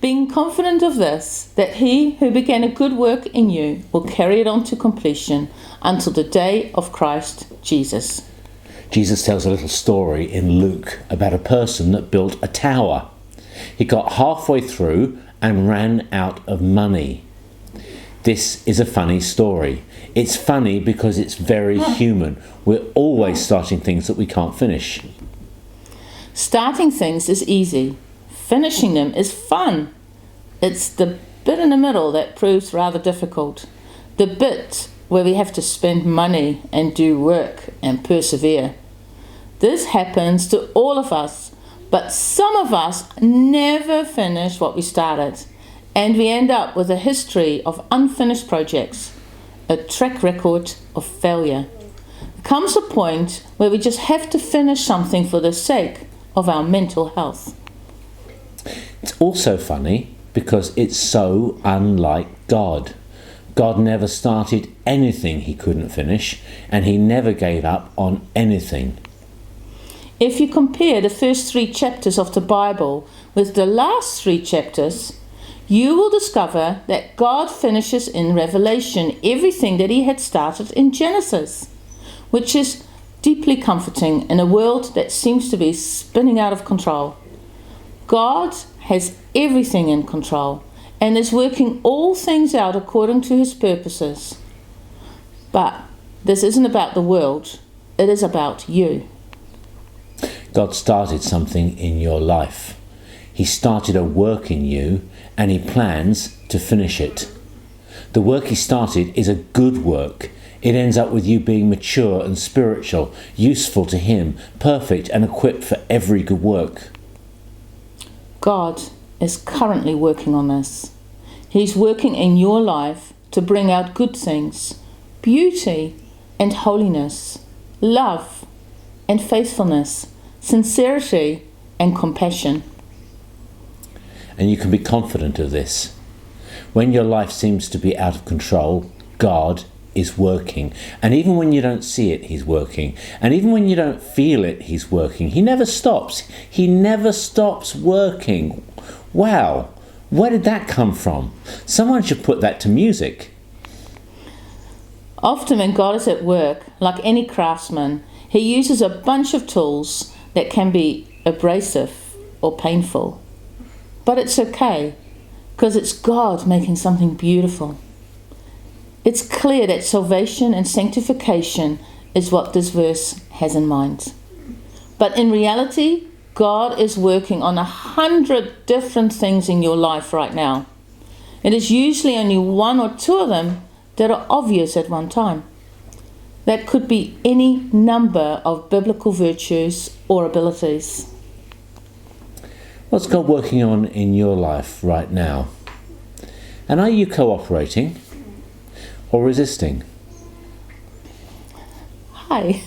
being confident of this, that he who began a good work in you will carry it on to completion until the day of Christ Jesus. Jesus tells a little story in Luke about a person that built a tower. He got halfway through and ran out of money. This is a funny story. It's funny because it's very human. We're always starting things that we can't finish. Starting things is easy. Finishing them is fun. It's the bit in the middle that proves rather difficult. The bit where we have to spend money and do work and persevere. This happens to all of us, but some of us never finish what we started, and we end up with a history of unfinished projects, a track record of failure. There comes a point where we just have to finish something for the sake of our mental health. It's also funny because it's so unlike God. God never started anything he couldn't finish, and he never gave up on anything. If you compare the first 3 chapters of the Bible with the last 3 chapters, you will discover that God finishes in Revelation everything that he had started in Genesis, which is deeply comforting in a world that seems to be spinning out of control. God has everything in control and is working all things out according to his purposes. But this isn't about the world, it is about you. God started something in your life. He started a work in you and he plans to finish it. The work he started is a good work. It ends up with you being mature and spiritual, useful to him, perfect and equipped for every good work. God is currently working on this. He's working in your life to bring out good things, beauty and holiness, love and faithfulness, sincerity and compassion. And you can be confident of this. When your life seems to be out of control, God is working. And even when you don't see it, he's working. And even when you don't feel it, he's working. He never stops. He never stops working. Wow, where did that come from? Someone should put that to music. Often when God is at work, like any craftsman, he uses a bunch of tools that can be abrasive or painful. But it's okay, because it's God making something beautiful. It's clear that salvation and sanctification is what this verse has in mind. But in reality, God is working on 100 different things in your life right now. It is usually only 1 or 2 of them that are obvious at one time. That could be any number of biblical virtues or abilities. What's God working on in your life right now? And are you cooperating or resisting? Hi.